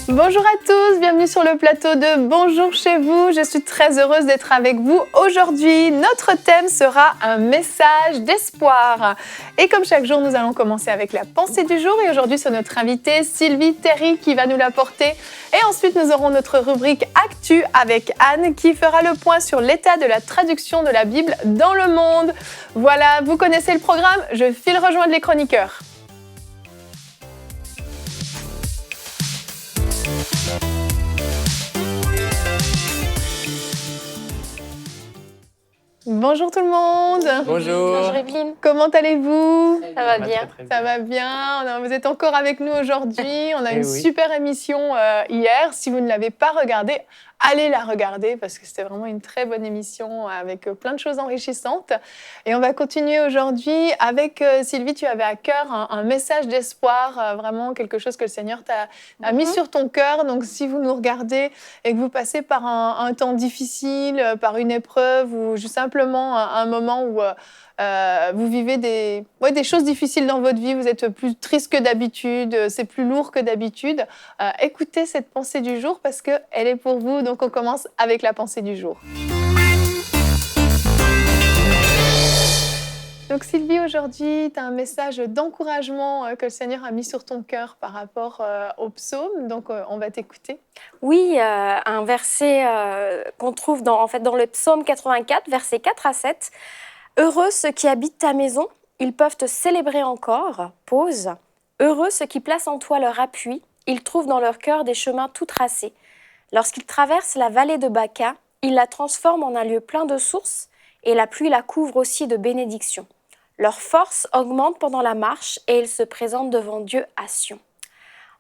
Bonjour à tous, bienvenue sur le plateau de Bonjour chez vous. Je suis très heureuse d'être avec vous. Aujourd'hui, notre thème sera un message d'espoir. Et comme chaque jour, nous allons commencer avec la pensée du jour. Et aujourd'hui, c'est notre invitée Sylvie Terry qui va nous la porter. Et ensuite, nous aurons notre rubrique Actu avec Anne qui fera le point sur l'état de la traduction de la Bible dans le monde. Voilà, vous connaissez le programme, je file rejoindre les chroniqueurs. Bonjour tout le monde. Bonjour. Bonjour Evelyne. Comment allez-vous? Ça va bien. Ça va bien. Vous êtes encore avec nous aujourd'hui. On a une oui. super émission hier. Si vous ne l'avez pas regardée, allez la regarder parce que c'était vraiment une très bonne émission avec plein de choses enrichissantes. Et on va continuer aujourd'hui avec Sylvie. Tu avais à cœur un message d'espoir, vraiment quelque chose que le Seigneur t'a mis sur ton cœur. Donc si vous nous regardez et que vous passez par un temps difficile, par une épreuve ou juste simplement un moment où vous vivez des choses difficiles dans votre vie, vous êtes plus triste que d'habitude, c'est plus lourd que d'habitude, écoutez cette pensée du jour parce qu'elle est pour vous. Donc on commence avec la pensée du jour. Donc Sylvie, aujourd'hui, tu as un message d'encouragement que le Seigneur a mis sur ton cœur par rapport au psaume. Donc on va t'écouter. Oui, un verset qu'on trouve dans le psaume 84, versets 4 à 7. « Heureux ceux qui habitent ta maison, ils peuvent te célébrer encore. » Pause. « Heureux ceux qui placent en toi leur appui, ils trouvent dans leur cœur des chemins tout tracés. Lorsqu'ils traversent la vallée de Baca, ils la transforment en un lieu plein de sources, et la pluie la couvre aussi de bénédictions. Leur force augmente pendant la marche, et ils se présentent devant Dieu à Sion. »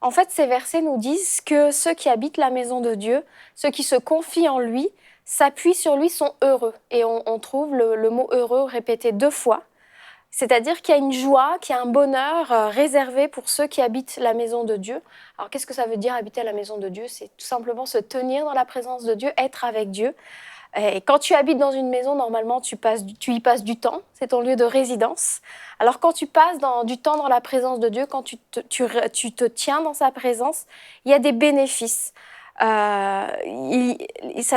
En fait, ces versets nous disent que ceux qui habitent la maison de Dieu, ceux qui se confient en lui, s'appuient sur lui, sont heureux. Et on trouve le mot « heureux » répété 2 fois. C'est-à-dire qu'il y a une joie, qu'il y a un bonheur réservé pour ceux qui habitent la maison de Dieu. Alors, qu'est-ce que ça veut dire habiter à la maison de Dieu? C'est tout simplement se tenir dans la présence de Dieu, être avec Dieu. Et quand tu habites dans une maison, normalement, tu y passes du temps. C'est ton lieu de résidence. Alors, quand tu passes du temps dans la présence de Dieu, quand tu te tiens dans sa présence, il y a des bénéfices. Ça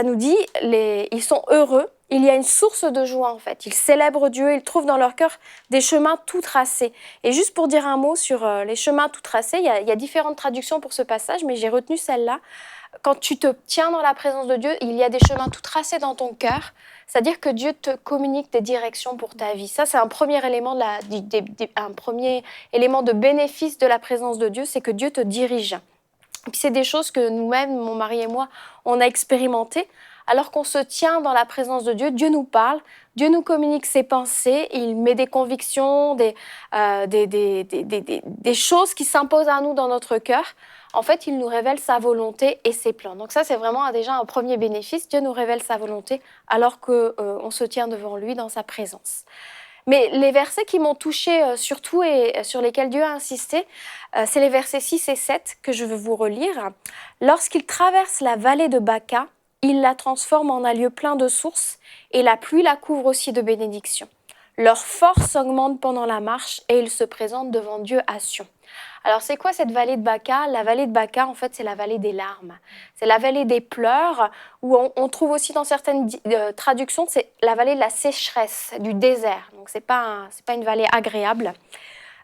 nous dit, ils sont heureux. Il y a une source de joie, en fait. Ils célèbrent Dieu, ils trouvent dans leur cœur des chemins tout tracés. Et juste pour dire un mot sur les chemins tout tracés, il y a différentes traductions pour ce passage, mais j'ai retenu celle-là. Quand tu te tiens dans la présence de Dieu, il y a des chemins tout tracés dans ton cœur. C'est-à-dire que Dieu te communique des directions pour ta vie. Ça, c'est un premier élément, un premier élément de bénéfice de la présence de Dieu, c'est que Dieu te dirige. Et puis c'est des choses que nous-mêmes, mon mari et moi, on a expérimentées. Alors qu'on se tient dans la présence de Dieu, Dieu nous parle, Dieu nous communique ses pensées, il met des convictions, des choses qui s'imposent à nous dans notre cœur. En fait, il nous révèle sa volonté et ses plans. Donc ça, c'est vraiment déjà un premier bénéfice. Dieu nous révèle sa volonté alors qu'on se tient devant lui dans sa présence. Mais les versets qui m'ont touchée surtout et sur lesquels Dieu a insisté, c'est les versets 6 et 7 que je veux vous relire. « Lorsqu'ils traversent la vallée de Baca, ils la transforment en un lieu plein de sources, et la pluie la couvre aussi de bénédictions. Leur force augmente pendant la marche, et ils se présentent devant Dieu à Sion. » Alors, c'est quoi cette vallée de Baca? La vallée de Baca, en fait, c'est la vallée des larmes. C'est la vallée des pleurs, où on trouve aussi dans certaines traductions, c'est la vallée de la sécheresse, du désert. Donc, c'est pas une vallée agréable.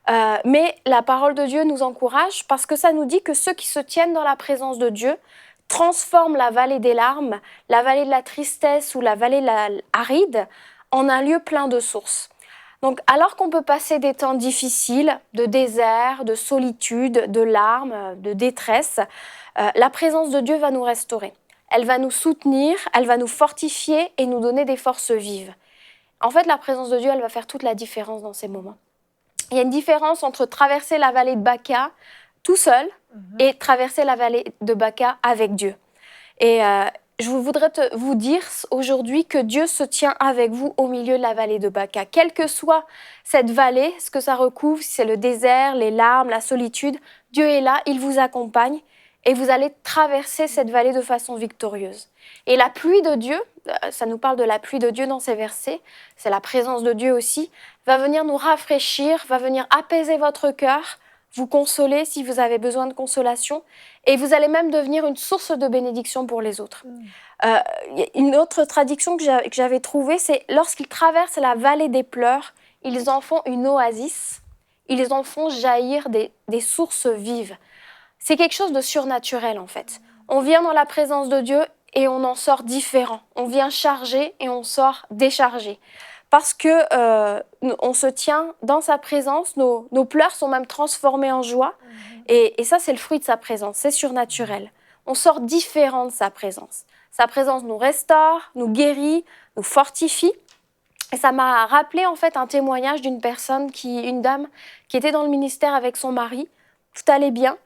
Mais la parole de Dieu nous encourage parce que ça nous dit que ceux qui se tiennent dans la présence de Dieu transforment la vallée des larmes, la vallée de la tristesse ou la vallée aride en un lieu plein de sources. Donc, alors qu'on peut passer des temps difficiles, de désert, de solitude, de larmes, de détresse, la présence de Dieu va nous restaurer. Elle va nous soutenir, elle va nous fortifier et nous donner des forces vives. En fait, la présence de Dieu, elle va faire toute la différence dans ces moments. Il y a une différence entre traverser la vallée de Baca tout seul et traverser la vallée de Baca avec Dieu. Et je voudrais vous dire aujourd'hui que Dieu se tient avec vous au milieu de la vallée de Baca. Quelle que soit cette vallée, ce que ça recouvre, si c'est le désert, les larmes, la solitude, Dieu est là, il vous accompagne et vous allez traverser cette vallée de façon victorieuse. Et la pluie de Dieu, ça nous parle de la pluie de Dieu dans ces versets, c'est la présence de Dieu aussi, va venir nous rafraîchir, va venir apaiser votre cœur, vous consoler si vous avez besoin de consolation, et vous allez même devenir une source de bénédiction pour les autres. Une autre traduction que j'avais trouvée, c'est lorsqu'ils traversent la vallée des pleurs, ils en font une oasis, ils en font jaillir des sources vives. C'est quelque chose de surnaturel en fait. On vient dans la présence de Dieu et on en sort différent. On vient chargé et on sort déchargé. Parce que on se tient dans sa présence, nos pleurs sont même transformés en joie. Et ça, c'est le fruit de sa présence, c'est surnaturel. On sort différent de sa présence. Sa présence nous restaure, nous guérit, nous fortifie. Et ça m'a rappelé en fait un témoignage d'une personne, une dame, qui était dans le ministère avec son mari. Tout allait bien.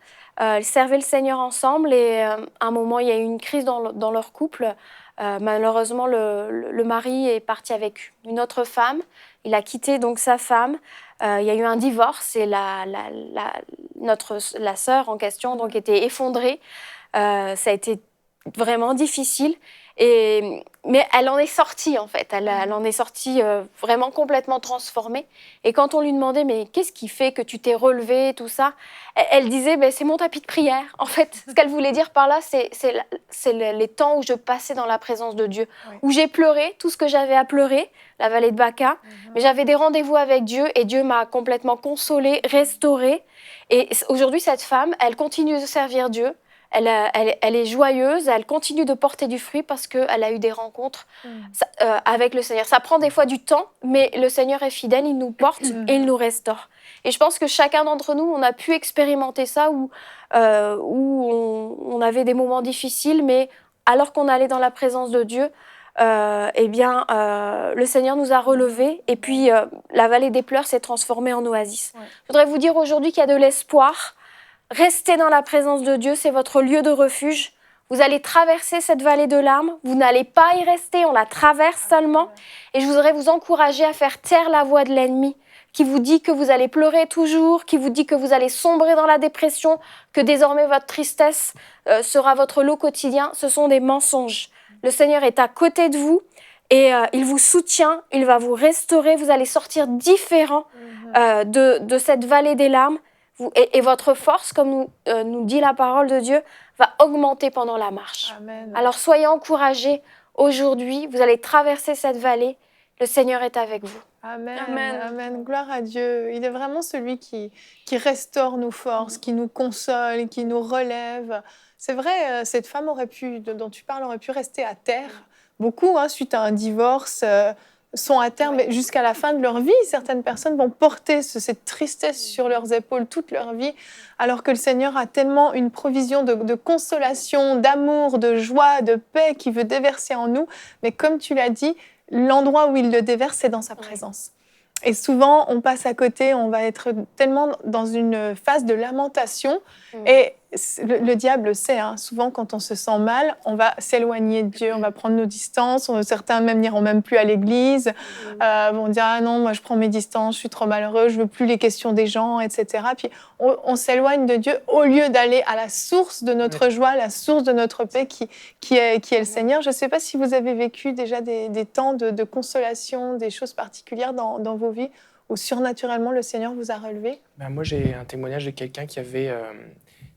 Ils servaient le Seigneur ensemble et à un moment, il y a eu une crise dans leur couple. Malheureusement, le mari est parti avec une autre femme. Il a quitté donc sa femme. Il y a eu un divorce et la sœur en question donc, était effondrée. Ça a été vraiment difficile. Mais elle en est sortie en fait, elle en est sortie vraiment complètement transformée. Et quand on lui demandait mais qu'est-ce qui fait que tu t'es relevée, tout ça, elle disait c'est mon tapis de prière. En fait, ce qu'elle voulait dire par là, c'est les temps où je passais dans la présence de Dieu, où j'ai pleuré tout ce que j'avais à pleurer, la vallée de Baca, mais j'avais des rendez-vous avec Dieu et Dieu m'a complètement consolée, restaurée. Et aujourd'hui, cette femme, elle continue de servir Dieu. Elle est joyeuse, elle continue de porter du fruit parce qu'elle a eu des rencontres avec le Seigneur. Ça prend des fois du temps, mais le Seigneur est fidèle, il nous porte et il nous restaure. Et je pense que chacun d'entre nous, on a pu expérimenter ça où on avait des moments difficiles, mais alors qu'on allait dans la présence de Dieu, le Seigneur nous a relevés et puis la vallée des pleurs s'est transformée en oasis. Ouais. Je voudrais vous dire aujourd'hui qu'il y a de l'espoir. Restez dans la présence de Dieu, c'est votre lieu de refuge. Vous allez traverser cette vallée de larmes, vous n'allez pas y rester, on la traverse seulement. Et je voudrais vous encourager à faire taire la voix de l'ennemi qui vous dit que vous allez pleurer toujours, qui vous dit que vous allez sombrer dans la dépression, que désormais votre tristesse sera votre lot quotidien. Ce sont des mensonges. Le Seigneur est à côté de vous et il vous soutient, il va vous restaurer, vous allez sortir différent de cette vallée des larmes. Et votre force, comme nous dit la parole de Dieu, va augmenter pendant la marche. Amen. Alors soyez encouragés aujourd'hui, vous allez traverser cette vallée, le Seigneur est avec vous. Amen, amen, amen. Gloire à Dieu. Il est vraiment celui qui restaure nos forces, qui nous console, qui nous relève. C'est vrai, cette femme dont tu parles aurait pu rester à terre. Beaucoup, suite à un divorce, sont à terre jusqu'à la fin de leur vie. Certaines personnes vont porter cette tristesse sur leurs épaules toute leur vie, alors que le Seigneur a tellement une provision de consolation, d'amour, de joie, de paix qu'il veut déverser en nous. Mais comme tu l'as dit, l'endroit où il le déverse, c'est dans sa présence. Et souvent, on passe à côté, on va être tellement dans une phase de lamentation. Et le diable sait, souvent quand on se sent mal, on va s'éloigner de Dieu, on va prendre nos distances. Certains même n'iront même plus à l'église, vont dire « Ah non, moi je prends mes distances, je suis trop malheureux, je veux plus les questions des gens, etc. » Puis on s'éloigne de Dieu au lieu d'aller à la source de notre joie, la source de notre paix qui est le Seigneur. Je ne sais pas si vous avez vécu déjà des temps de consolation, des choses particulières dans vos vies où surnaturellement le Seigneur vous a relevé. Moi j'ai un témoignage de quelqu'un qui avait...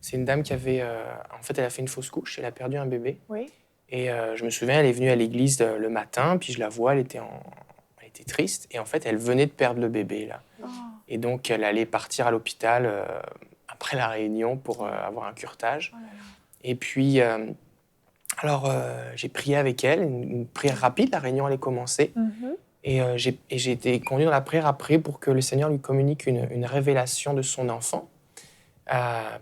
C'est une dame qui avait... en fait, elle a fait une fausse couche, elle a perdu un bébé. Oui. Et je me souviens, elle est venue à l'église le matin, puis je la vois, elle était triste. Et en fait, elle venait de perdre le bébé, là. Oh. Et donc, elle allait partir à l'hôpital après la réunion pour avoir un curetage. Oh là là. Et puis, j'ai prié avec elle, une prière rapide, la réunion allait commencer. Mm-hmm. Et j'ai été conduit dans la prière après pour que le Seigneur lui communique une révélation de son enfant.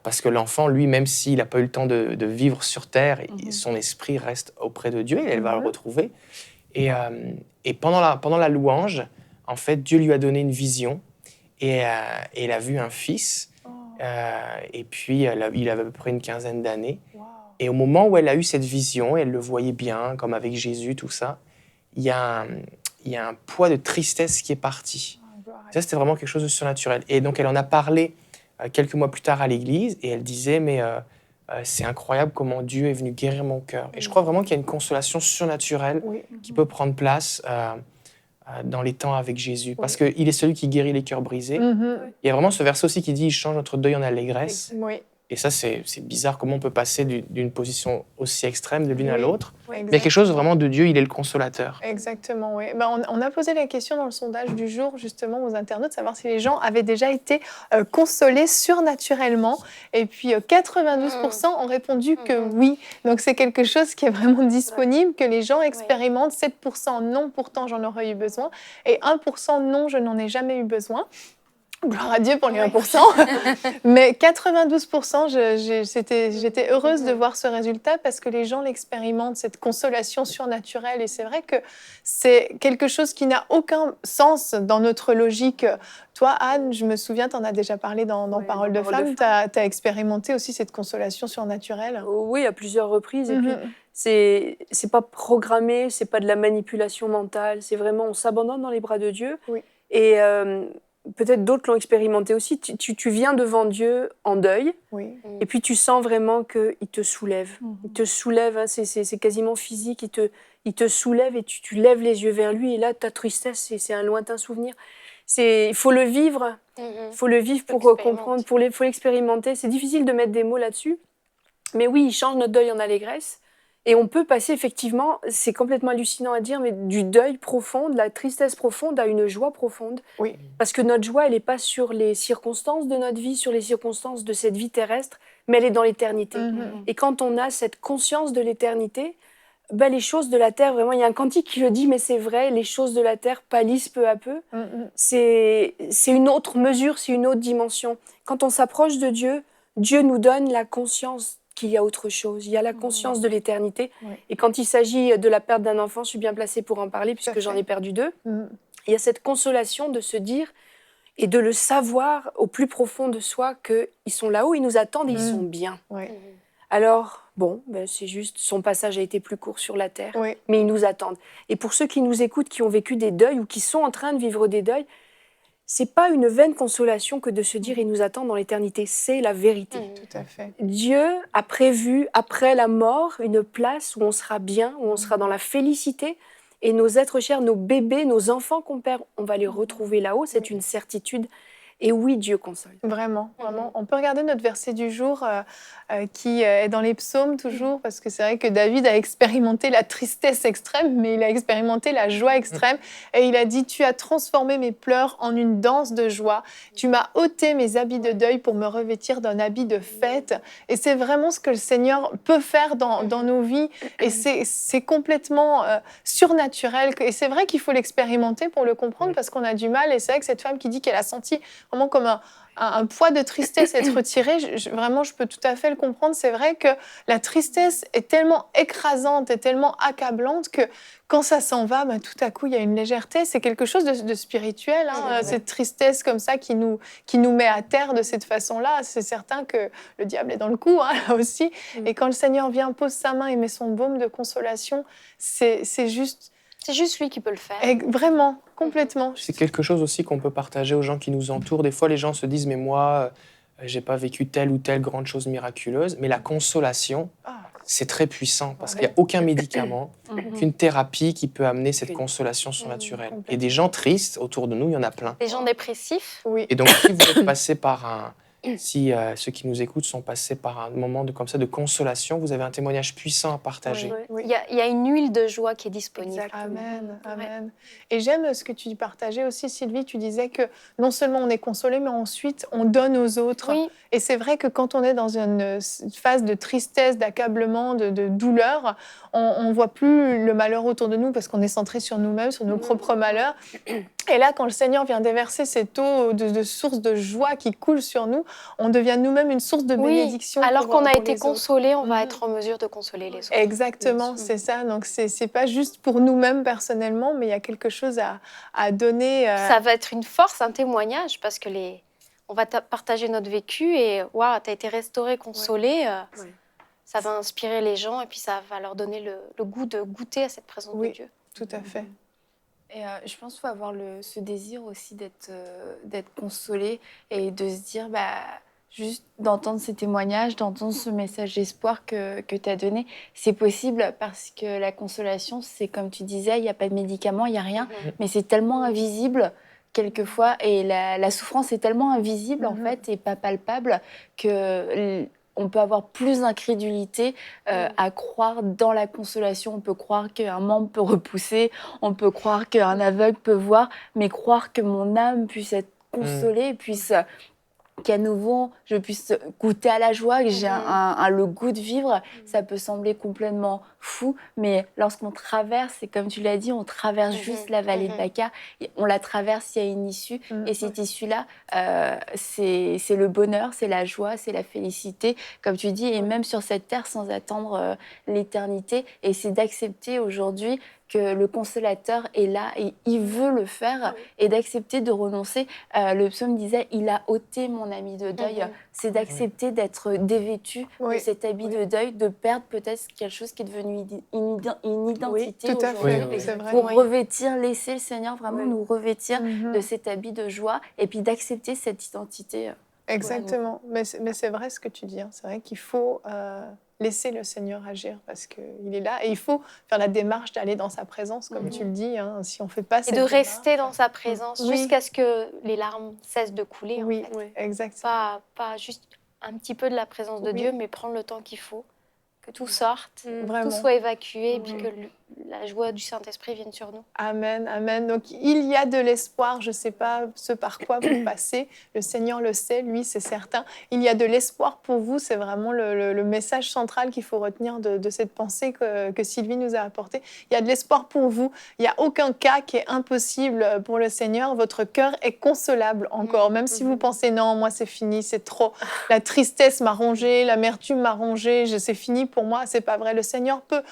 Parce que l'enfant, lui, même s'il n'a pas eu le temps de vivre sur terre, son esprit reste auprès de Dieu et elle va le retrouver. Et pendant la louange, en fait, Dieu lui a donné une vision et elle a vu un fils. Et puis, il avait à peu près une quinzaine d'années. Wow. Et au moment où elle a eu cette vision, elle le voyait bien, comme avec Jésus, tout ça, il y a un poids de tristesse qui est parti. Ça, c'était vraiment quelque chose de surnaturel. Et donc, elle en a parlé quelques mois plus tard à l'église, et elle disait, mais c'est incroyable comment Dieu est venu guérir mon cœur. Et je crois vraiment qu'il y a une consolation surnaturelle qui peut prendre place dans les temps avec Jésus, parce qu'il est celui qui guérit les cœurs brisés. Mhm. Il y a vraiment ce verset aussi qui dit « Il change notre deuil en allégresse ». Oui. Et ça, c'est bizarre comment on peut passer d'une position aussi extrême de l'une à Oui. l'autre. Oui, Mais il y a quelque chose vraiment de Dieu, il est le consolateur. Exactement, oui. Ben, on a posé la question dans le sondage du jour, justement, aux internautes, savoir si les gens avaient déjà été consolés surnaturellement. Et puis, 92% ont répondu que oui. Donc, c'est quelque chose qui est vraiment disponible, que les gens expérimentent. 7% non, pourtant, j'en aurais eu besoin. Et 1% non, je n'en ai jamais eu besoin. Gloire à Dieu pour les 1%. Mais 92%, j'étais heureuse de voir ce résultat parce que les gens l'expérimentent, cette consolation surnaturelle. Et c'est vrai que c'est quelque chose qui n'a aucun sens dans notre logique. Toi, Anne, je me souviens, tu en as déjà parlé dans Parole de femme. Tu as expérimenté aussi cette consolation surnaturelle. Oui, à plusieurs reprises. Et puis, c'est pas programmé, c'est pas de la manipulation mentale. C'est vraiment, on s'abandonne dans les bras de Dieu. Oui. Et peut-être d'autres l'ont expérimenté aussi. Tu viens devant Dieu en deuil, et puis tu sens vraiment qu'il te soulève. Il te soulève, hein, c'est quasiment physique. Il te soulève et tu lèves les yeux vers lui. Et là, ta tristesse, c'est un lointain souvenir. Il faut le vivre. Il faut le vivre pour comprendre, faut l'expérimenter. C'est difficile de mettre des mots là-dessus. Mais oui, il change notre deuil en allégresse. Et on peut passer effectivement, c'est complètement hallucinant à dire, mais du deuil profond, de la tristesse profonde à une joie profonde. Oui. Parce que notre joie, elle n'est pas sur les circonstances de notre vie, sur les circonstances de cette vie terrestre, mais elle est dans l'éternité. Et quand on a cette conscience de l'éternité, ben les choses de la terre, vraiment, il y a un cantique qui le dit, mais c'est vrai, les choses de la terre pâlissent peu à peu. C'est une autre mesure, c'est une autre dimension. Quand on s'approche de Dieu, Dieu nous donne la conscience qu'il y a autre chose. Il y a la conscience de l'éternité. Et quand il s'agit de la perte d'un enfant, je suis bien placée pour en parler puisque j'en ai perdu 2. Il y a cette consolation de se dire et de le savoir au plus profond de soi qu'ils sont là-haut, ils nous attendent et ils sont bien. Alors, bon, ben c'est juste, son passage a été plus court sur la terre, mais ils nous attendent. Et pour ceux qui nous écoutent, qui ont vécu des deuils ou qui sont en train de vivre des deuils, c'est pas une vaine consolation que de se dire il nous attend dans l'éternité, c'est la vérité. Tout à fait. Dieu a prévu après la mort une place où on sera bien, où on sera dans la félicité et nos êtres chers, nos bébés, nos enfants qu'on perd, on va les retrouver là-haut, c'est une certitude. Et oui, Dieu console. Vraiment, vraiment. On peut regarder notre verset du jour qui est dans les psaumes toujours, parce que c'est vrai que David a expérimenté la tristesse extrême, mais il a expérimenté la joie extrême. Et il a dit, tu as transformé mes pleurs en une danse de joie. Tu m'as ôté mes habits de deuil pour me revêtir d'un habit de fête. Et c'est vraiment ce que le Seigneur peut faire dans nos vies. Et c'est complètement surnaturel. Et c'est vrai qu'il faut l'expérimenter pour le comprendre, parce qu'on a du mal. Et c'est vrai que cette femme qui dit qu'elle a senti vraiment comme un poids de tristesse être retiré, vraiment, je peux tout à fait le comprendre. C'est vrai que la tristesse est tellement écrasante et tellement accablante que quand ça s'en va, ben, tout à coup, il y a une légèreté. C'est quelque chose de spirituel, hein, cette tristesse comme ça qui nous met à terre de cette façon-là. C'est certain que le diable est dans le coup, hein, là aussi. Et quand le Seigneur vient, pose sa main et met son baume de consolation, c'est juste... C'est juste lui qui peut le faire. Et vraiment, complètement. C'est quelque chose aussi qu'on peut partager aux gens qui nous entourent. Des fois, les gens se disent « mais moi, j'ai pas vécu telle ou telle grande chose miraculeuse ». Mais la consolation, c'est très puissant parce qu'il n'y a aucun médicament, aucune thérapie qui peut amener cette consolation surnaturelle. Et des gens tristes autour de nous, il y en a plein. Des gens dépressifs. Oui. Et donc, si vous êtes passé par un... Si ceux qui nous écoutent sont passés par un moment comme ça de consolation, vous avez un témoignage puissant à partager. Oui. Il y a une huile de joie qui est disponible. Amen, amen. Et j'aime ce que tu partageais aussi, Sylvie. Tu disais que non seulement on est consolé, mais ensuite on donne aux autres. Oui. Et c'est vrai que quand on est dans une phase de tristesse, d'accablement, de douleur, on ne voit plus le malheur autour de nous parce qu'on est centré sur nous-mêmes, sur nos propres malheurs. Et là, quand le Seigneur vient déverser cette eau de source de joie qui coule sur nous, on devient nous-mêmes une source de bénédiction. Alors qu'on a été consolé, consolé, on va être en mesure de consoler les autres. Exactement, c'est ça. Donc, c'est pas juste pour nous-mêmes personnellement, mais il y a quelque chose à donner. Ça va être une force, un témoignage, parce que on va partager notre vécu et waouh, t'as été restauré, consolé. Ça va inspirer les gens et puis ça va leur donner le goût de goûter à cette présence de Dieu. Tout à fait. Et je pense qu'il faut avoir ce désir aussi d'être consolé et de se dire, juste d'entendre ces témoignages, d'entendre ce message d'espoir que tu as donné. C'est possible parce que la consolation, c'est comme tu disais, il n'y a pas de médicaments, il n'y a rien, mais c'est tellement invisible quelquefois, et la souffrance est tellement invisible en fait et pas palpable que on peut avoir plus d'incrédulité à croire dans la consolation. On peut croire qu'un membre peut repousser, on peut croire qu'un aveugle peut voir, mais croire que mon âme puisse être consolée, puisse qu'à nouveau je puisse goûter à la joie, que j'ai le goût de vivre, ça peut sembler complètement fou, mais lorsqu'on traverse, et comme tu l'as dit, on traverse juste la vallée de Baca, on la traverse, il y a une issue, et cette issue-là, c'est le bonheur, c'est la joie, c'est la félicité, comme tu dis, et même sur cette terre sans attendre l'éternité, et c'est d'accepter aujourd'hui que le consolateur est là et il veut le faire, et d'accepter de renoncer. Le psaume disait « Il a ôté mon habit de deuil ». C'est d'accepter d'être dévêtu de cet habit de deuil, de perdre peut-être quelque chose qui est devenu une identité tout à aujourd'hui, fait, c'est vrai. pour revêtir, laisser le Seigneur vraiment nous revêtir de cet habit de joie, et puis d'accepter cette identité. Exactement, mais c'est vrai ce que tu dis, hein. C'est vrai qu'il faut laisser le Seigneur agir parce qu'il est là, et il faut faire la démarche d'aller dans sa présence, comme tu le dis, hein. Si on ne fait pas cette Et de démarche, rester dans sa présence jusqu'à ce que les larmes cessent de couler. Oui, en fait. exactement. Pas juste un petit peu de la présence de Dieu, mais prendre le temps qu'il faut, que tout sorte, Vraiment. tout soit évacué, et puis que la joie du Saint-Esprit vienne sur nous. Amen, amen. Donc il y a de l'espoir, je ne sais pas ce par quoi vous passez, le Seigneur le sait, lui c'est certain. Il y a de l'espoir pour vous, c'est vraiment le message central qu'il faut retenir de cette pensée que Sylvie nous a apportée. Il y a de l'espoir pour vous, il n'y a aucun cas qui est impossible pour le Seigneur, votre cœur est consolable encore, même si vous pensez non, moi c'est fini, c'est trop, la tristesse m'a rongé, l'amertume m'a rongé, c'est fini pour moi, c'est pas vrai. Le Seigneur peut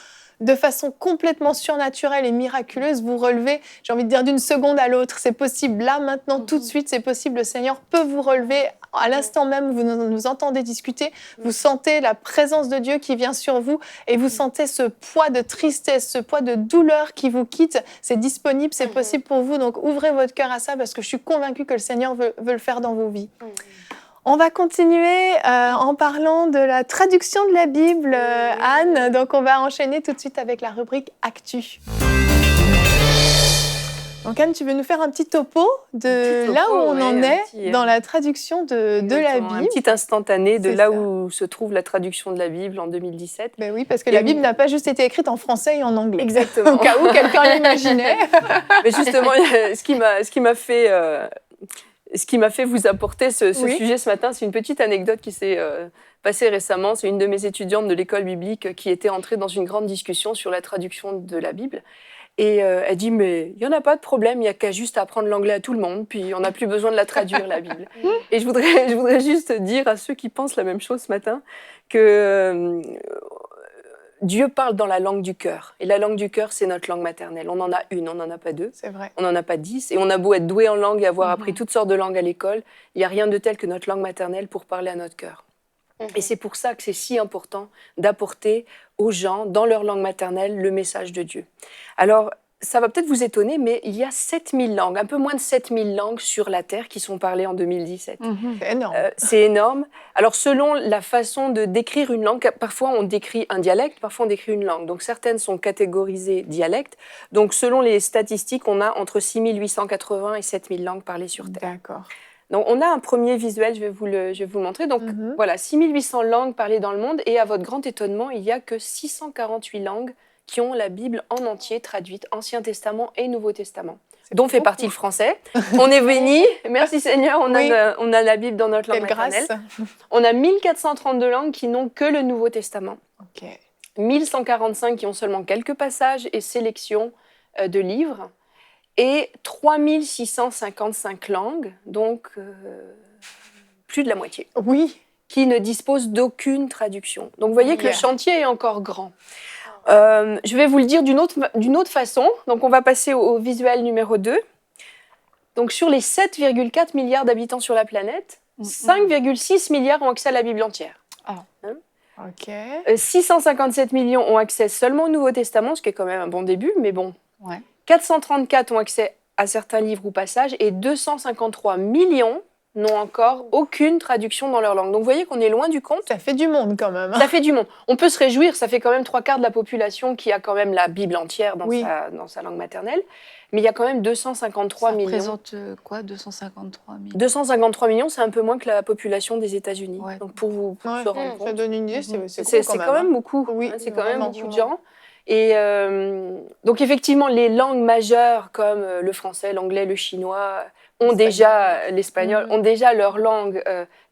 de façon complètement surnaturelle et miraculeuse, vous relever, j'ai envie de dire, d'une seconde à l'autre. C'est possible là, maintenant, tout de suite, c'est possible. Le Seigneur peut vous relever à l'instant même où vous nous entendez discuter. Vous sentez la présence de Dieu qui vient sur vous et vous sentez ce poids de tristesse, ce poids de douleur qui vous quitte. C'est disponible, c'est possible pour vous. Donc, ouvrez votre cœur à ça parce que je suis convaincue que le Seigneur veut le faire dans vos vies. On va continuer en parlant de la traduction de la Bible, Anne. Donc, on va enchaîner tout de suite avec la rubrique Actu. Donc, Anne, tu veux nous faire un petit topo de là où on en est dans la traduction de la Bible. Un petit instantané de là où se trouve la traduction de la Bible en 2017. Ben oui, parce que la Bible n'a pas juste été écrite en français et en anglais. Exactement. Au cas où quelqu'un l'imaginait. Mais justement, ce qui m'a fait vous apporter ce sujet ce matin, c'est une petite anecdote qui s'est passée récemment. C'est une de mes étudiantes de l'école biblique qui était entrée dans une grande discussion sur la traduction de la Bible. Et elle dit, mais il n'y en a pas de problème, il n'y a qu'à juste apprendre l'anglais à tout le monde, puis on n'a plus besoin de la traduire, la Bible. Et je voudrais juste dire à ceux qui pensent la même chose ce matin que Dieu parle dans la langue du cœur. Et la langue du cœur, c'est notre langue maternelle. On en a une, on n'en a pas deux. C'est vrai. On n'en a pas 10. Et on a beau être doué en langue et avoir appris toutes sortes de langues à l'école, il n'y a rien de tel que notre langue maternelle pour parler à notre cœur. Et c'est pour ça que c'est si important d'apporter aux gens, dans leur langue maternelle, le message de Dieu. Alors, ça va peut-être vous étonner, mais il y a 7000 langues, un peu moins de 7000 langues sur la Terre qui sont parlées en 2017. C'est énorme. C'est énorme. Alors, selon la façon de décrire une langue, parfois on décrit un dialecte, parfois on décrit une langue. Donc, certaines sont catégorisées dialectes. Donc, selon les statistiques, on a entre 6880 et 7000 langues parlées sur Terre. D'accord. Donc, on a un premier visuel, je vais vous le montrer. Donc, voilà, 6800 langues parlées dans le monde. Et à votre grand étonnement, il n'y a que 648 langues qui ont la Bible en entier traduite, Ancien Testament et Nouveau Testament, dont fait partie le français. On est bénis, merci Seigneur, on a la Bible dans notre langue maternelle. On a 1432 langues qui n'ont que le Nouveau Testament. 1145 qui ont seulement quelques passages et sélections de livres. Et 3655 langues, donc plus de la moitié, qui ne disposent d'aucune traduction. Donc vous voyez que le chantier est encore grand. Je vais vous le dire d'une autre façon. Donc on va passer au visuel numéro 2. Donc sur les 7,4 milliards d'habitants sur la planète, 5,6 milliards ont accès à la Bible entière. 657 millions ont accès seulement au Nouveau Testament, ce qui est quand même un bon début, mais bon. 434 ont accès à certains livres ou passages et 253 millions n'ont encore aucune traduction dans leur langue. Donc vous voyez qu'on est loin du compte. Ça fait du monde quand même. Ça fait du monde. On peut se réjouir, ça fait quand même 3/4 de la population qui a quand même la Bible entière dans, dans sa langue maternelle. Mais il y a quand même 253 millions. Ça représente quoi, 253 millions 253 millions, c'est un peu moins que la population des États-unis. Ouais. Donc pour vous se rendre compte. Ça donne une idée, c'est quand même beaucoup. Oui, c'est quand même beaucoup de souvent. gens. Et donc effectivement, les langues majeures comme le français, l'anglais, le chinois ont déjà l'espagnol, ont déjà leur langue,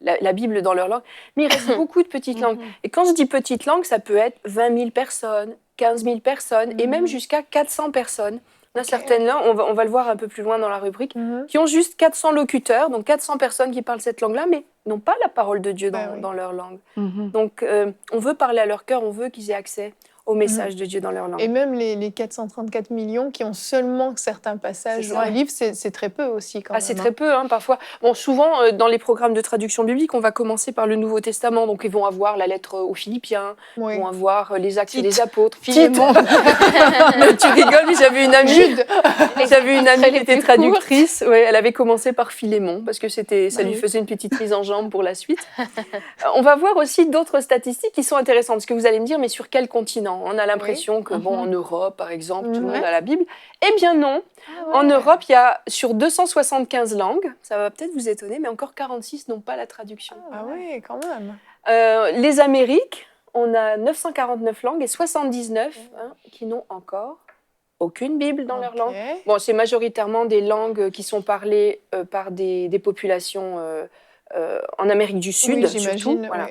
la Bible dans leur langue. Mais il reste beaucoup de petites langues. Et quand je dis petites langues, ça peut être 20 000 personnes, 15 000 personnes, et même jusqu'à 400 personnes. On a certaines langues, on va le voir un peu plus loin dans la rubrique, qui ont juste 400 locuteurs, donc 400 personnes qui parlent cette langue-là, mais n'ont pas la parole de Dieu dans leur langue. Donc on veut parler à leur cœur, on veut qu'ils aient accès au message de Dieu dans leur langue. Et même les 434 millions qui ont seulement certains passages dans le livre, c'est très peu aussi quand même. C'est très peu, parfois. Bon, souvent, dans les programmes de traduction biblique, on va commencer par le Nouveau Testament. Donc, ils vont avoir la lettre aux Philippiens, ils vont avoir les Actes des Apôtres. Philémon. Tu rigoles, mais j'avais une amie qui était traductrice. Ouais, elle avait commencé par Philémon, parce que ça lui faisait une petite mise en jambe pour la suite. On va voir aussi d'autres statistiques qui sont intéressantes. Parce que vous allez me dire, mais sur quel continent ? On a l'impression que, en Europe, par exemple, tout le monde a la Bible. Eh bien non. En Europe, il y a sur 275 langues, ça va peut-être vous étonner, mais encore 46 n'ont pas la traduction. Ah oui, quand même. Les Amériques, on a 949 langues et 79 qui n'ont encore aucune Bible dans leur langue. Bon, c'est majoritairement des langues qui sont parlées par des populations en Amérique du Sud, surtout. Voilà.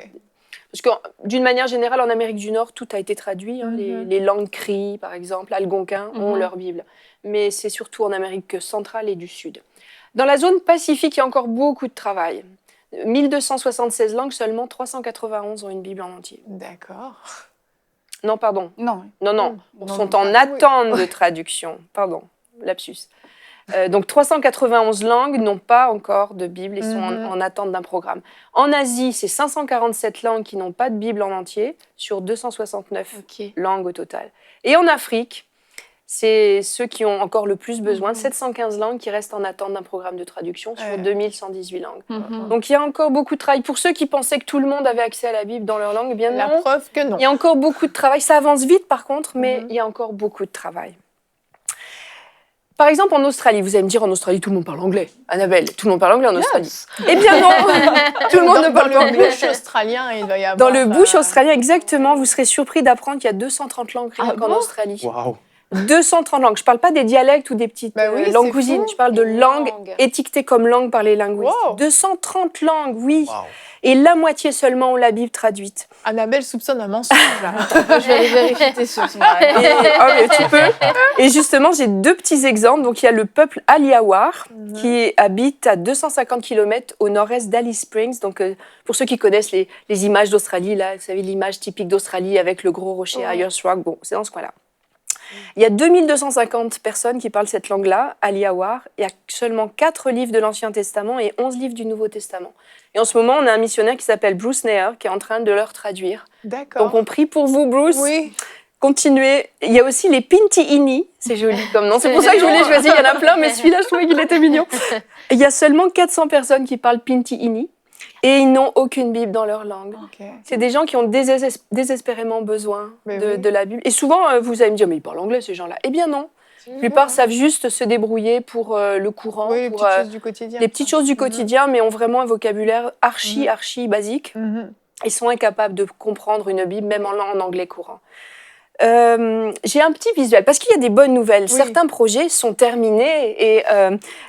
Parce que d'une manière générale, en Amérique du Nord, tout a été traduit. Les langues cri, par exemple, algonquins ont leur Bible. Mais c'est surtout en Amérique centrale et du Sud. Dans la zone Pacifique, il y a encore beaucoup de travail. 1276 langues, seulement 391 ont une Bible en entier. D'accord. Non, pardon. Non. Sont en attente de traduction. Pardon, lapsus. Donc 391 langues n'ont pas encore de Bible et sont en attente d'un programme. En Asie, c'est 547 langues qui n'ont pas de Bible en entier sur 269 langues au total. Et en Afrique, c'est ceux qui ont encore le plus besoin, 715 langues qui restent en attente d'un programme de traduction sur 2118 langues. Donc il y a encore beaucoup de travail. Pour ceux qui pensaient que tout le monde avait accès à la Bible dans leur langue, eh bien non. La preuve que non. Il y a encore beaucoup de travail. Ça avance vite par contre, mais il y a encore beaucoup de travail. Par exemple, en Australie, vous allez me dire, en Australie, tout le monde parle anglais. Annabelle, tout le monde parle anglais en Australie. Eh bien non, tout le monde ne parle pas anglais. Dans le bush australien, il doit y avoir... Dans le bush australien, exactement, vous serez surpris d'apprendre qu'il y a 230 langues rien qu'en Australie. Waouh. 230 langues. Je ne parle pas des dialectes ou des petites langues cousines. Je parle de langues étiquetées comme langues par les linguistes. 230 langues, oui. Wow. Et la moitié seulement ont la Bible traduite. Annabelle soupçonne un mensonge, là. Je vais aller vérifier tes sources. Mais tu peux. Et justement, j'ai deux petits exemples. Donc, il y a le peuple Aliawar qui habite à 250 km au nord-est d'Alice Springs. Donc, pour ceux qui connaissent les images d'Australie, là, vous savez, l'image typique d'Australie avec le gros rocher Ayers Rock. Bon, c'est dans ce coin-là. Il y a 2250 personnes qui parlent cette langue-là, Aliawar. Il y a seulement 4 livres de l'Ancien Testament et 11 livres du Nouveau Testament. Et en ce moment, on a un missionnaire qui s'appelle Bruce Nair qui est en train de leur traduire. D'accord. Donc on prie pour vous, Bruce. Oui. Continuez. Il y a aussi les Pinti-Ini. C'est joli comme nom. C'est pour ça que je voulais choisir. Il y en a plein, mais celui-là, je trouvais qu'il était mignon. Il y a seulement 400 personnes qui parlent Pinti-Ini. Et ils n'ont aucune Bible dans leur langue. Okay. C'est des gens qui ont désespérément besoin de la Bible. Et souvent, vous allez me dire, mais ils parlent anglais, ces gens-là. Eh bien non. La plupart savent juste se débrouiller pour le courant, les pour petites choses du quotidien. Les petites choses du quotidien, mais ont vraiment un vocabulaire archi basique. Ils sont incapables de comprendre une Bible, même en anglais courant. J'ai un petit visuel, parce qu'il y a des bonnes nouvelles. Oui. Certains projets sont terminés et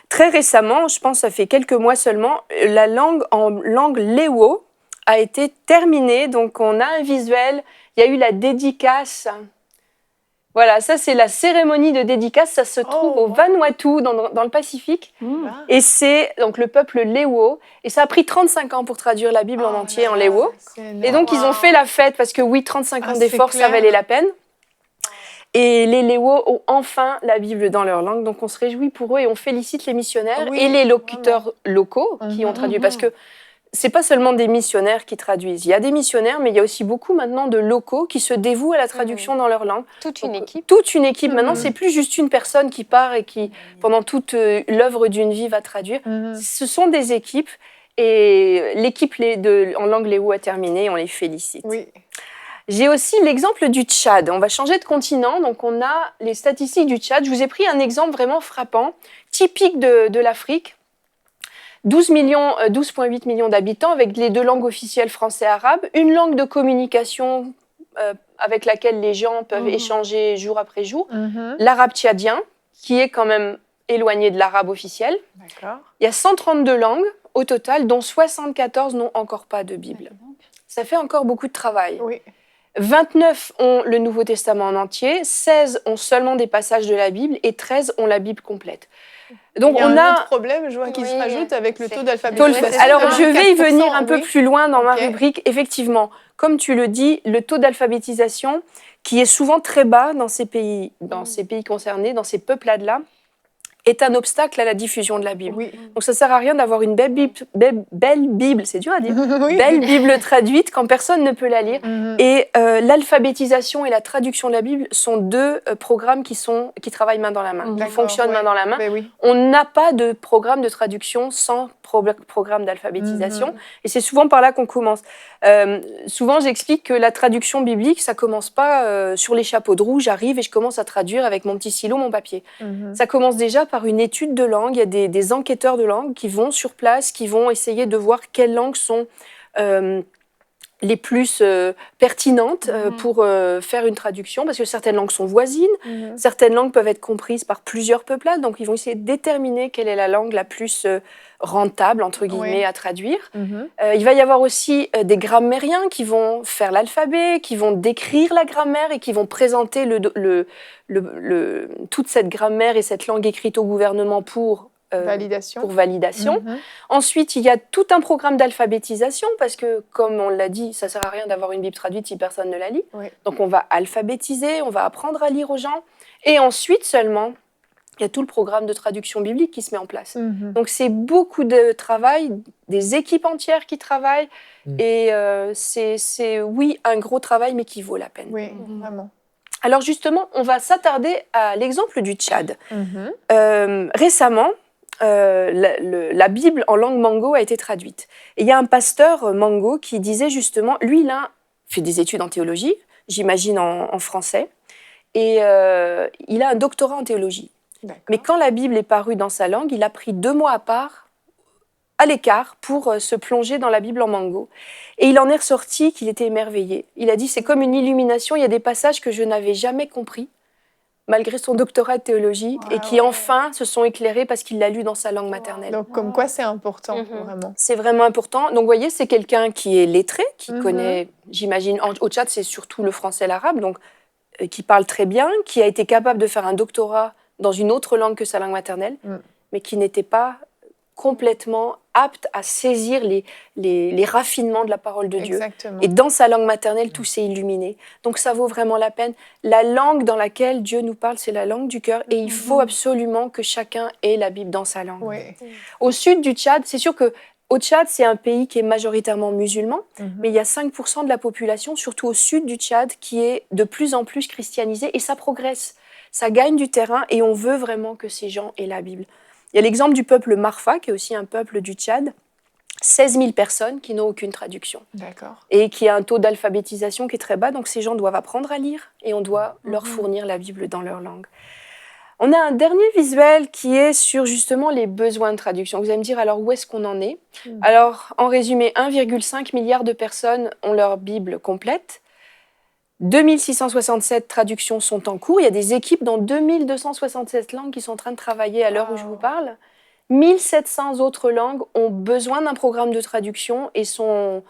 très récemment, je pense que ça fait quelques mois seulement, la langue en langue Lewo a été terminée. Donc on a un visuel, il y a eu la dédicace. Voilà, ça c'est la cérémonie de dédicace, ça se trouve au Vanuatu, dans le Pacifique. Et c'est donc le peuple Lewo. Et ça a pris 35 ans pour traduire la Bible en entier en Lewo. Et donc ils ont fait la fête, parce que oui, 35 ans d'efforts, ça valait la peine. Et les Lewo ont enfin la Bible dans leur langue, donc on se réjouit pour eux et on félicite les missionnaires et les locuteurs locaux qui ont traduit. Parce que c'est pas seulement des missionnaires qui traduisent. Il y a des missionnaires, mais il y a aussi beaucoup maintenant de locaux qui se dévouent à la traduction dans leur langue. Toute une équipe. Toute une équipe. Maintenant, c'est plus juste une personne qui part et qui, pendant toute l'œuvre d'une vie, va traduire. Ce sont des équipes. Et l'équipe en langue léou a terminé, on les félicite. Oui. J'ai aussi l'exemple du Tchad. On va changer de continent, donc on a les statistiques du Tchad. Je vous ai pris un exemple vraiment frappant, typique de l'Afrique. 12,8 millions d'habitants avec les 2 langues officielles français et arabe, une langue de communication avec laquelle les gens peuvent échanger jour après jour, l'arabe tchadien, qui est quand même éloigné de l'arabe officiel. D'accord. Il y a 132 langues au total, dont 74 n'ont encore pas de Bible. Ça fait encore beaucoup de travail. Oui. 29 ont le Nouveau Testament en entier, 16 ont seulement des passages de la Bible et 13 ont la Bible complète. Donc il y a on un a autre problème, je vois, qui se rajoute avec le taux Tolf. d'alphabétisation. Alors je vais y venir un 4%, peu plus loin dans ma Ok. rubrique. Effectivement, comme tu le dis, le taux d'alphabétisation qui est souvent très bas dans ces pays concernés, dans ces peuplades-là, est un obstacle à la diffusion de la Bible. Oui. Donc ça sert à rien d'avoir une belle Bible, c'est dur à dire, Oui. belle Bible traduite quand personne ne peut la lire. Et l'alphabétisation et la traduction de la Bible sont 2 programmes qui travaillent main dans la main, qui D'accord, fonctionnent main ouais. dans la main. Ben oui. On n'a pas de programme de traduction sans programme d'alphabétisation. Et c'est souvent par là qu'on commence. Souvent, j'explique que la traduction biblique, ça commence pas sur les chapeaux de roue, j'arrive et je commence à traduire avec mon petit stylo, mon papier. Ça commence déjà par une étude de langue. Il y a des enquêteurs de langue qui vont sur place, qui vont essayer de voir quelles langues sont les plus pertinentes pour faire une traduction, parce que certaines langues sont voisines, certaines langues peuvent être comprises par plusieurs peuplades, donc ils vont essayer de déterminer quelle est la langue la plus rentable, entre guillemets, à traduire. Il va y avoir aussi des grammairiens qui vont faire l'alphabet, qui vont décrire la grammaire et qui vont présenter toute cette grammaire et cette langue écrite au gouvernement pour validation. Ensuite, il y a tout un programme d'alphabétisation parce que, comme on l'a dit, ça ne sert à rien d'avoir une Bible traduite si personne ne la lit. Oui. Donc, on va alphabétiser, on va apprendre à lire aux gens. Et ensuite seulement, il y a tout le programme de traduction biblique qui se met en place. Donc, c'est beaucoup de travail, des équipes entières qui travaillent. Et c'est, oui, un gros travail, mais qui vaut la peine. Oui, vraiment. Alors, justement, on va s'attarder à l'exemple du Tchad. Récemment, la Bible en langue mango a été traduite. Et il y a un pasteur mango qui disait justement, lui, il a fait des études en théologie, j'imagine en français, et il a un doctorat en théologie. Mais quand la Bible est parue dans sa langue, il a pris 2 mois à l'écart pour se plonger dans la Bible en mango. Et il en est ressorti qu'il était émerveillé. Il a dit, c'est comme une illumination, il y a des passages que je n'avais jamais compris, malgré son doctorat de théologie, et qui enfin se sont éclairés parce qu'il l'a lu dans sa langue maternelle. Donc, comme quoi, c'est important, vraiment. C'est vraiment important. Donc, vous voyez, c'est quelqu'un qui est lettré, qui connaît, j'imagine, au Tchad, c'est surtout le français et l'arabe, donc qui parle très bien, qui a été capable de faire un doctorat dans une autre langue que sa langue maternelle, mais qui n'était pas complètement apte à saisir les raffinements de la parole de Dieu. Exactement. Et dans sa langue maternelle, tout s'est illuminé. Donc ça vaut vraiment la peine. La langue dans laquelle Dieu nous parle, c'est la langue du cœur. Et il faut absolument que chacun ait la Bible dans sa langue. Oui. Au sud du Tchad, c'est sûr que au Tchad, c'est un pays qui est majoritairement musulman, mais il y a 5% de la population, surtout au sud du Tchad, qui est de plus en plus christianisée. Et ça progresse. Ça gagne du terrain et on veut vraiment que ces gens aient la Bible. Il y a l'exemple du peuple Marfa, qui est aussi un peuple du Tchad, 16 000 personnes qui n'ont aucune traduction. D'accord. Et qui a un taux d'alphabétisation qui est très bas, donc ces gens doivent apprendre à lire et on doit leur fournir la Bible dans leur langue. On a un dernier visuel qui est sur justement les besoins de traduction. Vous allez me dire, alors où est-ce qu'on en est ? Alors, en résumé, 1,5 milliard de personnes ont leur Bible complète. 2667 traductions sont en cours. Il y a des équipes dans 2267 langues qui sont en train de travailler à l'heure où je vous parle. 1700 autres langues ont besoin d'un programme de traduction et sont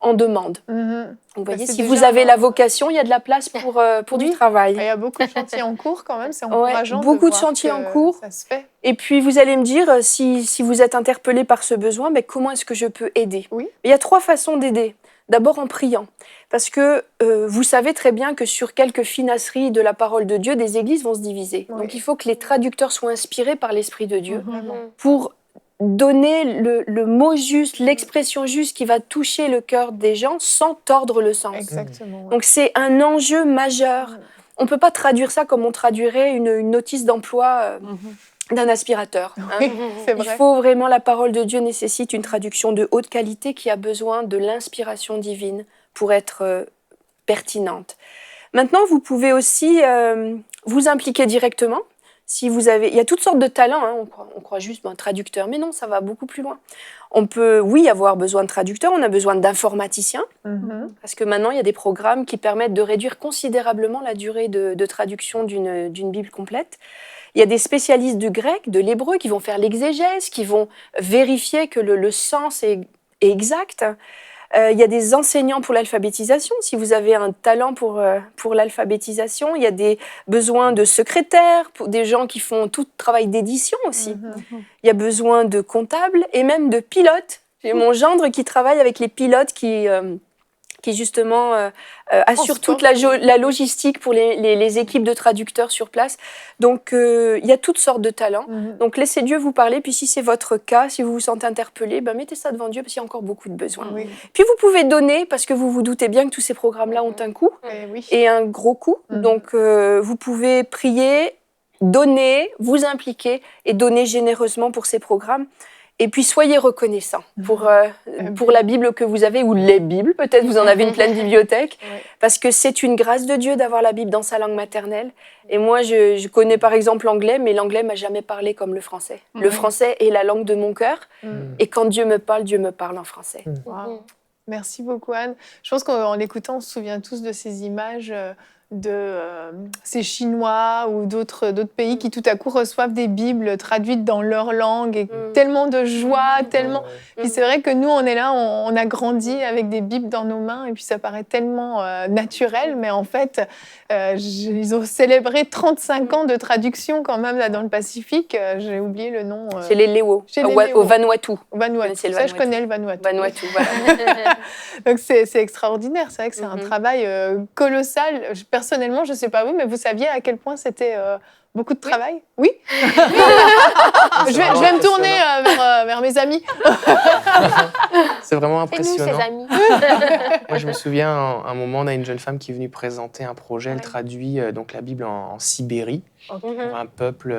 en demande. Vous voyez, c'est si déjà vous avez la vocation, il y a de la place pour du travail. Il y a beaucoup de chantiers en cours quand même, c'est encourageant. Beaucoup de voir chantiers que en cours. Ça se fait. Et puis vous allez me dire, si vous êtes interpellé par ce besoin, mais comment est-ce que je peux aider ? Oui. Il y a 3 façons d'aider. D'abord en priant, parce que vous savez très bien que sur quelques finasseries de la parole de Dieu, des églises vont se diviser. Oui. Donc il faut que les traducteurs soient inspirés par l'Esprit de Dieu Vraiment. pour donner le mot juste, l'expression juste qui va toucher le cœur des gens sans tordre le sens. Exactement. Donc c'est un enjeu majeur. On ne peut pas traduire ça comme on traduirait une notice d'emploi d'un aspirateur. Oui, c'est Il vrai. faut vraiment, la parole de Dieu nécessite une traduction de haute qualité qui a besoin de l'inspiration divine pour être pertinente. Maintenant, vous pouvez aussi vous impliquer directement. Si vous avez, il y a toutes sortes de talents, hein. On croit juste un traducteur, mais non, ça va beaucoup plus loin. On peut, oui, avoir besoin de traducteurs, on a besoin d'informaticiens, parce que maintenant, il y a des programmes qui permettent de réduire considérablement la durée de traduction d'une Bible complète. Il y a des spécialistes du grec, de l'hébreu, qui vont faire l'exégèse, qui vont vérifier que le sens est exact. Il y a des enseignants pour l'alphabétisation. Si vous avez un talent pour l'alphabétisation, il y a des besoins de secrétaires, pour des gens qui font tout le travail d'édition aussi. Il y a besoin de comptables et même de pilotes. J'ai mon gendre qui travaille avec les pilotes qui justement assure toute la logistique pour les équipes de traducteurs sur place. Donc, il y a toutes sortes de talents. Donc, laissez Dieu vous parler. Puis, si c'est votre cas, si vous vous sentez interpellé, mettez ça devant Dieu parce qu'il y a encore beaucoup de besoins. Puis, vous pouvez donner parce que vous vous doutez bien que tous ces programmes-là ont un coût et un gros coût. Donc, vous pouvez prier, donner, vous impliquer et donner généreusement pour ces programmes. Et puis, soyez reconnaissants pour la Bible que vous avez, ou les Bibles, peut-être vous en avez une pleine bibliothèque, parce que c'est une grâce de Dieu d'avoir la Bible dans sa langue maternelle. Et moi, je connais par exemple l'anglais, mais l'anglais m'a jamais parlé comme le français. Le français est la langue de mon cœur, et quand Dieu me parle en français. Wow. Merci beaucoup, Anne. Je pense qu'en l'écoutant, on se souvient tous de ces images de ces Chinois ou d'autres pays qui tout à coup reçoivent des Bibles traduites dans leur langue et tellement de joie, tellement... Puis c'est vrai que nous, on est là, on a grandi avec des Bibles dans nos mains et puis ça paraît tellement naturel, mais en fait, ils ont célébré 35 ans de traduction quand même là dans le Pacifique. J'ai oublié le nom. C'est les Léo, au Vanuatu. Vanuatu. C'est le Ça, je Vanuatu. connais le Vanuatu. Vanuatu, voilà. Donc c'est extraordinaire, c'est vrai que c'est un travail colossal. Personnellement, je ne sais pas vous, mais vous saviez à quel point c'était beaucoup de travail? Oui. Je vais me tourner vers mes amis. C'est vraiment Et nous, impressionnant. ses amis. Moi, je me souviens, à un moment, on a une jeune femme qui est venue présenter un projet. Elle traduit donc la Bible en Sibérie, pour un peuple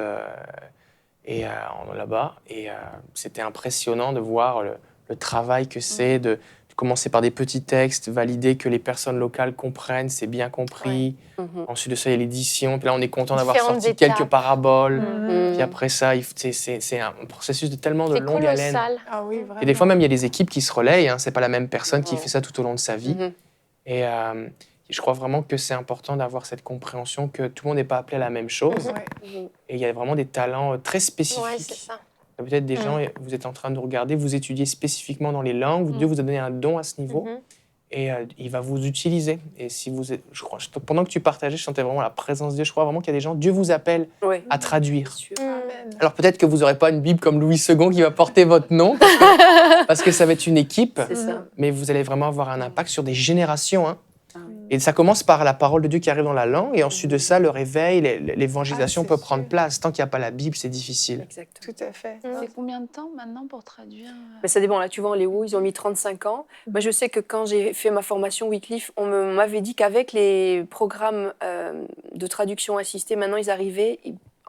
là-bas. Et c'était impressionnant de voir le travail que c'est de commencer par des petits textes, valider que les personnes locales comprennent, c'est bien compris. Ensuite de ça, il y a l'édition. Puis là, on est content d'avoir Différentes sorti étapes. quelques paraboles. Puis après ça, c'est un processus de tellement de C'est longue haleine. colossal. Ah oui, vraiment. Et des fois, même, il y a des équipes qui se relayent. Hein. C'est pas la même personne qui fait ça tout au long de sa vie. Et je crois vraiment que c'est important d'avoir cette compréhension que tout le monde n'est pas appelé à la même chose. Et il y a vraiment des talents très spécifiques. Ouais, c'est ça. Peut-être des gens, vous êtes en train de nous regarder, vous étudiez spécifiquement dans les langues, Dieu vous a donné un don à ce niveau, et il va vous utiliser. Et si vous êtes, je crois, pendant que tu partageais, je sentais vraiment la présence de Dieu. Je crois vraiment qu'il y a des gens, Dieu vous appelle à traduire. Amen. Alors peut-être que vous n'aurez pas une Bible comme Louis II qui va porter votre nom, parce que ça va être une équipe, C'est ça. mais vous allez vraiment avoir un impact sur des générations. Hein. Et ça commence par la parole de Dieu qui arrive dans la langue, et ensuite de ça, le réveil, l'évangélisation c'est peut prendre sûr. place. Tant qu'il n'y a pas la Bible, c'est difficile. Exactement. Tout à fait. C'est combien de temps maintenant pour traduire Mais ça dépend, là tu vois en Léo, ils ont mis 35 ans. Moi je sais que quand j'ai fait ma formation Wycliffe, on m'avait dit qu'avec les programmes de traduction assistée, maintenant ils arrivaient,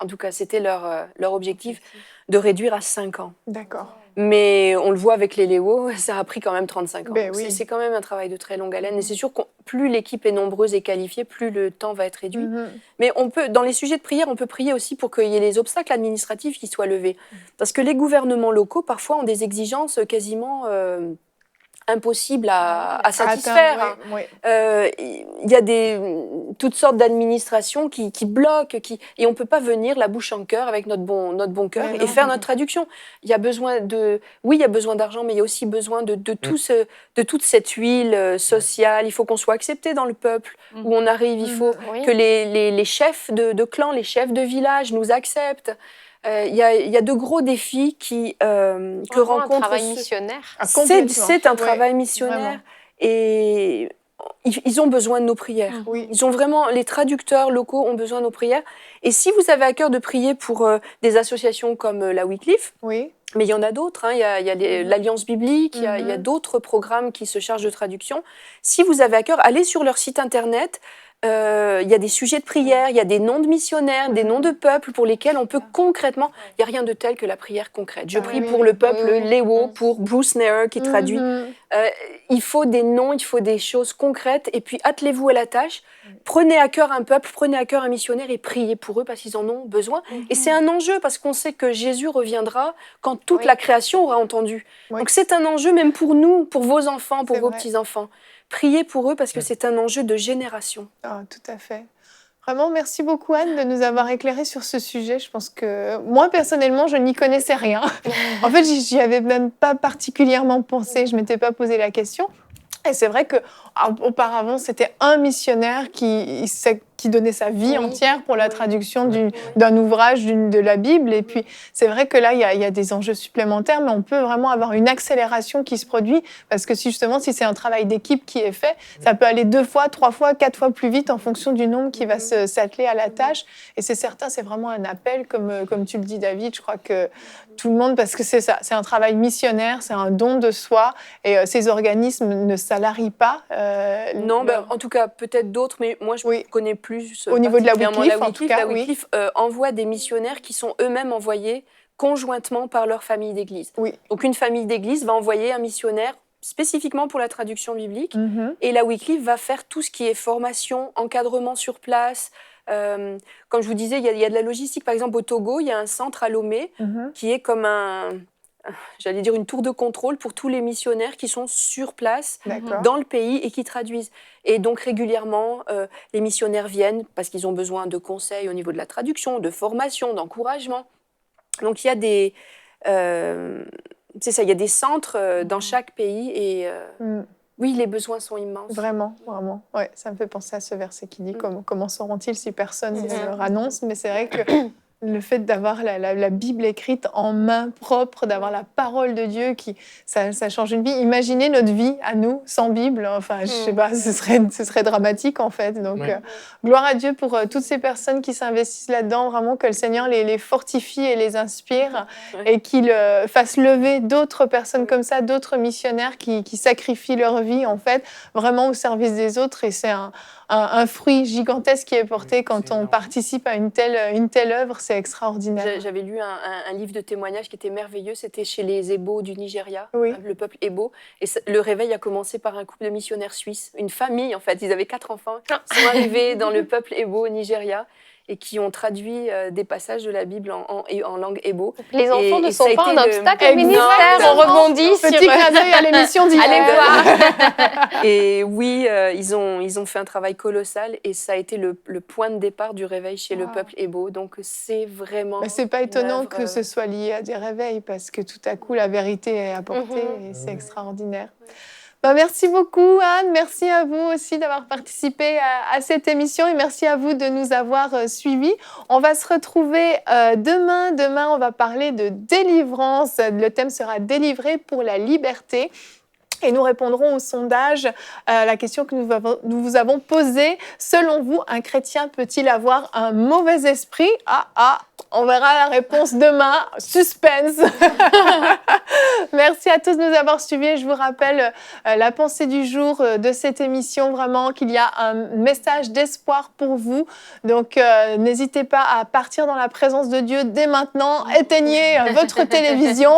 en tout cas c'était leur objectif, de réduire à 5 ans. D'accord. Mais on le voit avec les Léo, ça a pris quand même 35 ans. Ben Donc oui. c'est quand même un travail de très longue haleine. Et c'est sûr que plus l'équipe est nombreuse et qualifiée, plus le temps va être réduit. Mais on peut, dans les sujets de prière, on peut prier aussi pour qu'il y ait les obstacles administratifs qui soient levés. Parce que les gouvernements locaux, parfois, ont des exigences quasiment impossibles à satisfaire. Atteindre, oui. Il y a toutes sortes d'administrations qui bloquent, et on ne peut pas venir la bouche en cœur avec notre bon cœur Mais et non. faire notre traduction. Il y a besoin il y a besoin d'argent, mais il y a aussi besoin de toute cette huile sociale. Il faut qu'on soit accepté dans le peuple où on arrive. Il faut Oui. que les chefs de clan, les chefs de village nous acceptent. Il y a de gros défis que Vraiment rencontrent un travail missionnaire. Ah, complètement. c'est un Ouais, travail missionnaire vraiment. et ils ont besoin de nos prières. Oui. Ils ont vraiment, les traducteurs locaux ont besoin de nos prières. Et si vous avez à cœur de prier pour des associations comme la Wycliffe, Oui. Mais il y en a d'autres, hein. Il y a l'Alliance biblique, il y a d'autres programmes qui se chargent de traduction. Si vous avez à cœur, allez sur leur site internet. Il y a des sujets de prière, il y a des noms de missionnaires, des noms de peuples pour lesquels on peut concrètement... Il n'y a rien de tel que la prière concrète. Je prie pour le peuple Léo, pour Bruce Nair qui traduit. Il faut des noms, il faut des choses concrètes. Et puis, attelez-vous à la tâche. Prenez à cœur un peuple, prenez à cœur un missionnaire et priez pour eux parce qu'ils en ont besoin. Et c'est un enjeu parce qu'on sait que Jésus reviendra quand toute la création aura entendu. Donc, c'est un enjeu même pour nous, pour vos enfants, pour vos petits-enfants. Priez pour eux parce que c'est un enjeu de génération. Ah, tout à fait. Vraiment, merci beaucoup Anne de nous avoir éclairé sur ce sujet. Je pense que moi, personnellement, je n'y connaissais rien. En fait, j'y avais même pas particulièrement pensé, je ne m'étais pas posé la question. Et c'est vrai qu'auparavant, c'était un missionnaire qui donnait sa vie entière pour la traduction d'un ouvrage de la Bible. Et puis, c'est vrai que là, il y a des enjeux supplémentaires, mais on peut vraiment avoir une accélération qui se produit parce que si c'est un travail d'équipe qui est fait, ça peut aller 2 fois, 3 fois, 4 fois plus vite en fonction du nombre qui va s'atteler à la tâche. Et c'est certain, c'est vraiment un appel, comme tu le dis, David. Je crois que tout le monde, parce que c'est ça, c'est un travail missionnaire, c'est un don de soi, et ces organismes ne salarient pas. Non, en tout cas, peut-être d'autres, mais moi, je connais plus. Au niveau de la Wycliffe, en tout cas, la Wycliffe envoie des missionnaires qui sont eux-mêmes envoyés conjointement par leur famille d'église. Donc, une famille d'église va envoyer un missionnaire spécifiquement pour la traduction biblique, et la Wycliffe va faire tout ce qui est formation, encadrement sur place. Comme je vous disais, il y a de la logistique. Par exemple, au Togo, il y a un centre à Lomé qui est comme une tour de contrôle pour tous les missionnaires qui sont sur place dans le pays et qui traduisent. Et donc régulièrement, les missionnaires viennent parce qu'ils ont besoin de conseils au niveau de la traduction, de formation, d'encouragement. Donc il y a des centres dans chaque pays et oui, les besoins sont immenses. Vraiment, vraiment. Ouais, ça me fait penser à ce verset qui dit comment sauront-ils si personne ne leur annonce. Mais c'est vrai que le fait d'avoir la Bible écrite en main propre, d'avoir la parole de Dieu, ça change une vie. Imaginez notre vie à nous, sans Bible. Enfin, je sais pas, ce serait dramatique en fait. Donc, gloire à Dieu pour toutes ces personnes qui s'investissent là-dedans. Vraiment que le Seigneur les fortifie et les inspire et qu'il fasse lever d'autres personnes comme ça, d'autres missionnaires qui sacrifient leur vie en fait, vraiment au service des autres. Et c'est un fruit gigantesque qui est porté quand on participe à une telle œuvre, c'est extraordinaire. J'avais lu un livre de témoignages qui était merveilleux, c'était chez les Ebo du Nigeria, le peuple Ebo, et le réveil a commencé par un couple de missionnaires suisses, une famille en fait, ils avaient 4 enfants, qui sont arrivés dans le peuple Ebo au Nigeria, et qui ont traduit des passages de la Bible en langue hébo. Les enfants ne sont pas un obstacle au ministère, on rebondit Petit clin d'œil à l'émission d'hier. Allez voir. Et oui, ils ont fait un travail colossal et ça a été le point de départ du réveil chez le peuple hébo. Donc c'est vraiment... Mais c'est pas étonnant que ce soit lié à des réveils parce que tout à coup la vérité est apportée et c'est extraordinaire. Merci beaucoup Anne, merci à vous aussi d'avoir participé à cette émission et merci à vous de nous avoir suivis. On va se retrouver demain. Demain, on va parler de délivrance. Le thème sera « Délivré pour la liberté ». Et nous répondrons au sondage, la question que nous vous avons posée. Selon vous, un chrétien peut-il avoir un mauvais esprit ? On verra la réponse demain. Suspense. Merci à tous de nous avoir suivis. Je vous rappelle la pensée du jour de cette émission, vraiment qu'il y a un message d'espoir pour vous. Donc, n'hésitez pas à partir dans la présence de Dieu dès maintenant. Éteignez votre télévision.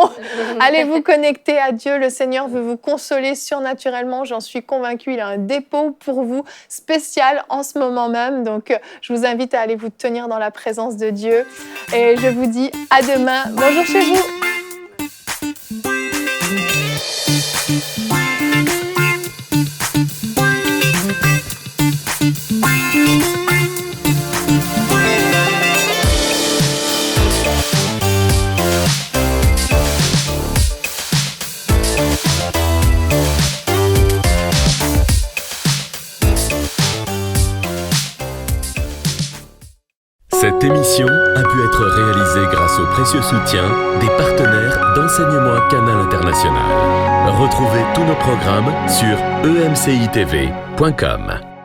Allez vous connecter à Dieu. Le Seigneur veut vous consoler surnaturellement. J'en suis convaincue. Il a un dépôt pour vous spécial en ce moment même. Donc, je vous invite à aller vous tenir dans la présence de Dieu. Et je vous dis à demain. Bonjour chez vous. Cette émission a pu être réalisée grâce au précieux soutien des partenaires d'Enseignement Canal International. Retrouvez tous nos programmes sur emcitv.com.